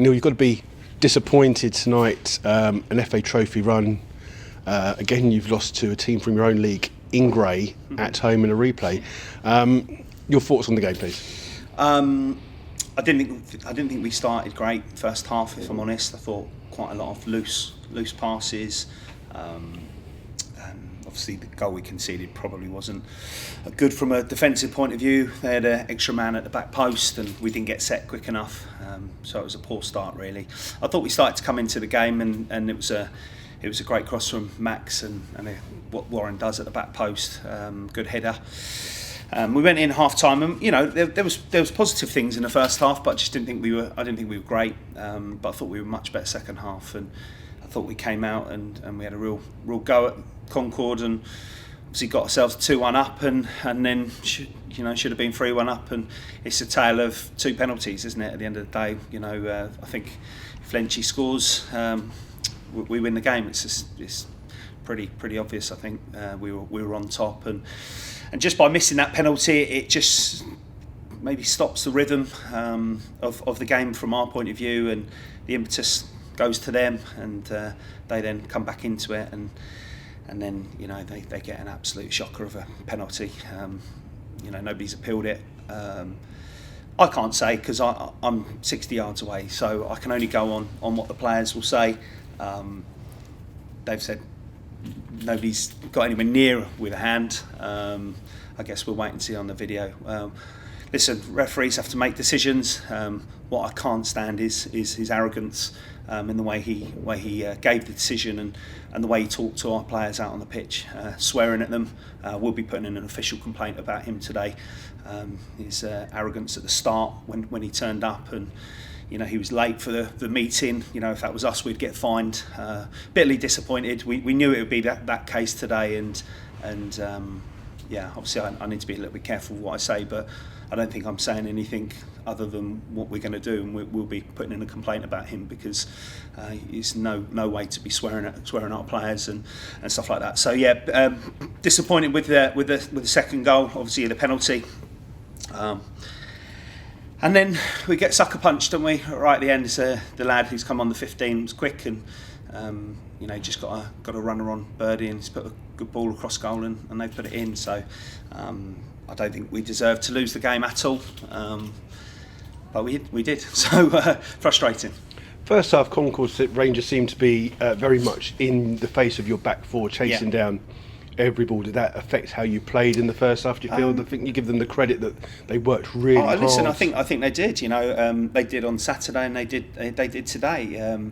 Neil, you've got to be disappointed tonight. An FA Trophy run. Again, you've lost to a team from your own league in grey at home in a replay. Your thoughts on the game, please? I didn't think we started great first half. If I'm honest, I thought quite a lot of loose passes. Obviously, the goal we conceded probably wasn't good from a defensive point of view. They had an extra man at the back post, and we didn't get set quick enough. So it was a poor start, really. I thought we started to come into the game, and it was a great cross from Max, and what Warren does at the back post, good header. We went in half time, and there was positive things in the first half, but I just didn't think we were great. But I thought we were much better second half, and I thought we came out and we had a real go at CONCORD, and obviously got ourselves 2-1 up, and then should have been 3-1 up, and it's a tale of two penalties, isn't it? At the end of the day, I think if Lenchi scores, we win the game. It's pretty obvious. I think we were on top, and just by missing that penalty, it just maybe stops the rhythm of the game from our point of view, and the impetus goes to them, and they then come back into it, and then they get an absolute shocker of a penalty. Nobody's appealed it. I can't say, because I'm 60 yards away, so I can only go on what the players will say. They've said nobody's got anywhere near with a hand. I guess we'll wait and see on the video. Listen, referees have to make decisions. What I can't stand is his arrogance in the way he gave the decision, and the way he talked to our players out on the pitch, swearing at them. We'll be putting in an official complaint about him today. His arrogance at the start when he turned up, and he was late for the meeting. If that was us, we'd get fined. Bitterly disappointed. We knew it would be that case today, and obviously I need to be a little bit careful with what I say, but I don't think I'm saying anything other than what we're going to do, and we'll be putting in a complaint about him, because it's no way to be swearing at our players and stuff like that. So disappointed with the second goal, obviously the penalty. And then we get sucker punched, don't we? Right at the end, the lad who's come on the 15 was quick, and just got a runner on Birdie, and he's put a good ball across goal, and they've put it in. So I don't think we deserved to lose the game at all, but we did. So frustrating. First half, CONCORD Rangers seemed to be very much in the face of your back four, chasing down every ball. Did that affect how you played in the first half? Do you feel? I think you give them the credit that they worked really hard. Listen, I think they did. They did on Saturday, and they did today.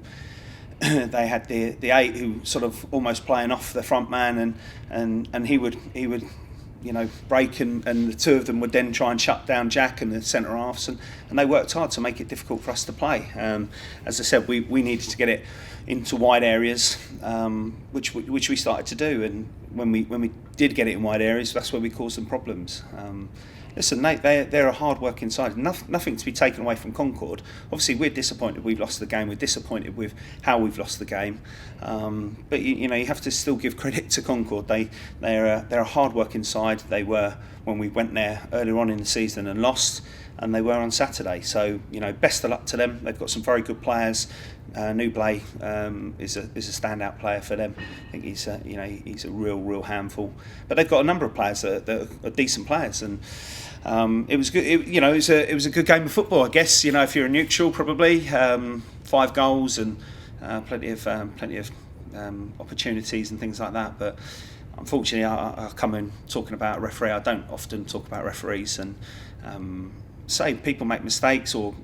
They had the 8 who sort of almost playing off the front man, and he would break, and the two of them would then try and shut down Jack and the centre halves, and they worked hard to make it difficult for us to play. As I said, we needed to get it into wide areas, which we started to do, and when we did get it in wide areas, that's where we caused them problems. Listen, they're a hard-working side. Nothing to be taken away from CONCORD. Obviously, we're disappointed we've lost the game. We're disappointed with how we've lost the game. But you have to still give credit to CONCORD. They're a hard-working side. They were when we went there earlier on in the season and lost, and they were on Saturday. So best of luck to them. They've got some very good players. Nublé is a standout player for them. I think he's a real handful. But they've got a number of players that are decent players, and it was good. It was a good game of football, I guess. If you're a neutral, probably 5 goals and plenty of opportunities and things like that. But unfortunately, I come in talking about a referee. I don't often talk about referees, and say people make mistakes, or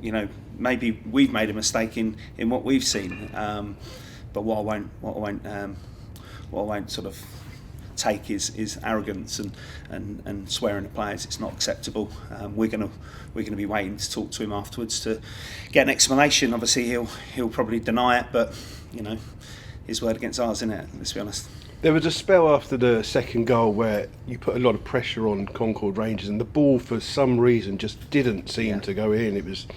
maybe we've made a mistake in what we've seen. But what I won't sort of take is arrogance and swearing at players. It's not acceptable. We're gonna be waiting to talk to him afterwards to get an explanation. Obviously he'll probably deny it, but his word against ours, isn't it? Let's be honest. There was a spell after the second goal where you put a lot of pressure on CONCORD Rangers, and the ball for some reason just didn't seem to go in. It was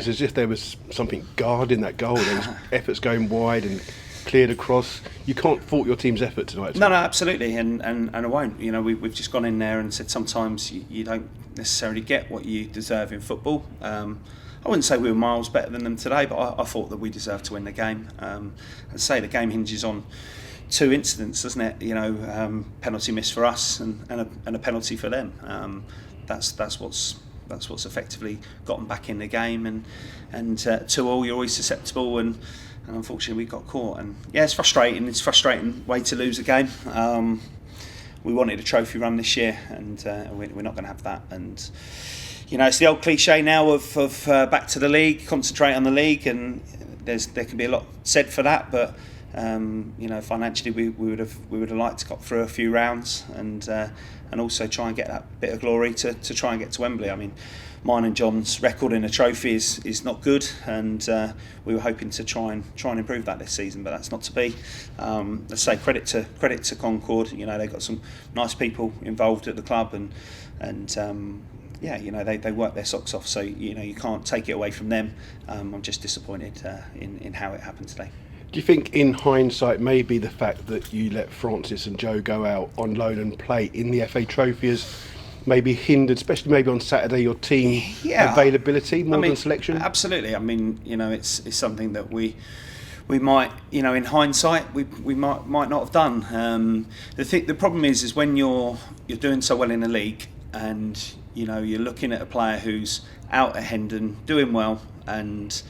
as if there was something guarding that goal. There was efforts going wide and cleared across. You can't fault your team's effort tonight. No, absolutely, and I won't. We've just gone in there and said sometimes you don't necessarily get what you deserve in football. I wouldn't say we were miles better than them today, but I thought that we deserved to win the game. As I say, the game hinges on 2 incidents, doesn't it? Penalty miss for us and a penalty for them. That's what's effectively gotten back in the game, and 2-2, you're always susceptible, and unfortunately we got caught. And yeah, it's frustrating. It's a frustrating way to lose a game. We wanted a trophy run this year, and we're not going to have that. And it's the old cliche now of back to the league, concentrate on the league, and there can be a lot said for that, but financially we would have liked to got through a few rounds, and also try and get that bit of glory to try and get to Wembley. I mean, mine and John's record in a trophy is not good, and we were hoping to try and improve that this season, but that's not to be. Let's say credit to CONCORD. They've got some nice people involved at the club, and they work their socks off. So you can't take it away from them. I'm just disappointed in how it happened today. Do you think, in hindsight, maybe the fact that you let Francis and Joe go out on loan and play in the FA Trophy has maybe hindered, especially maybe on Saturday, your team availability more than selection? Absolutely. I mean, it's something that we might, in hindsight, we might not have done. The problem is when you're doing so well in the league, and you're looking at a player who's out at Hendon doing well and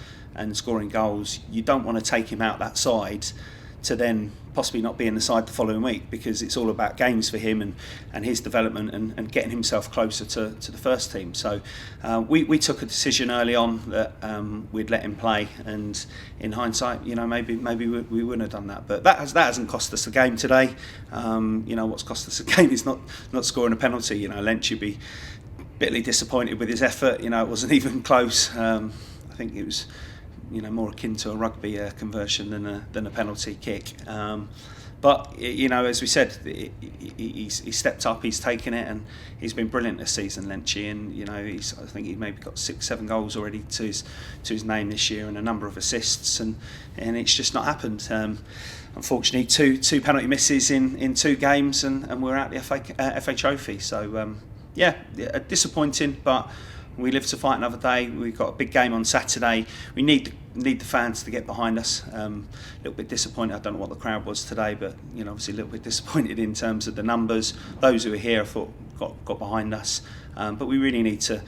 scoring goals, you don't want to take him out that side to then possibly not be in the side the following week, because it's all about games for him and his development and getting himself closer to the first team. So we took a decision early on that we'd let him play, and in hindsight, maybe we wouldn't have done that. But that hasn't cost us the game today. What's cost us the game is not scoring a penalty. Lynch would be bitterly disappointed with his effort. It wasn't even close. I think it was more akin to a rugby conversion than a penalty kick. But as we said, he's stepped up, he's taken it, and he's been brilliant this season, Lenchy. And I think he's maybe got 6-7 goals already to his name this year, and a number of assists, and it's just not happened. Unfortunately, two penalty misses in 2 games, and we're out the FA Trophy. So disappointing, but we live to fight another day. We've got a big game on Saturday. We need the fans to get behind us. A little bit disappointed. I don't know what the crowd was today, but obviously a little bit disappointed in terms of the numbers. Those who were here, I thought, got behind us. But we really need to.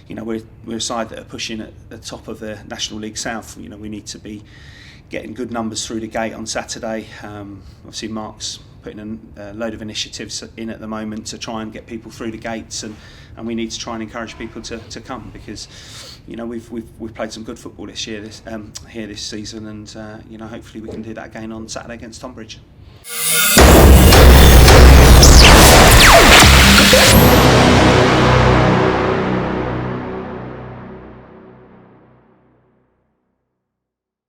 We're a side that are pushing at the top of the National League South. We need to be getting good numbers through the gate on Saturday. Obviously, Mark's putting a load of initiatives in at the moment to try and get people through the gates, and we need to try and encourage people to come, because we've played some good football this year, this season, and hopefully we can do that again on Saturday against Tonbridge.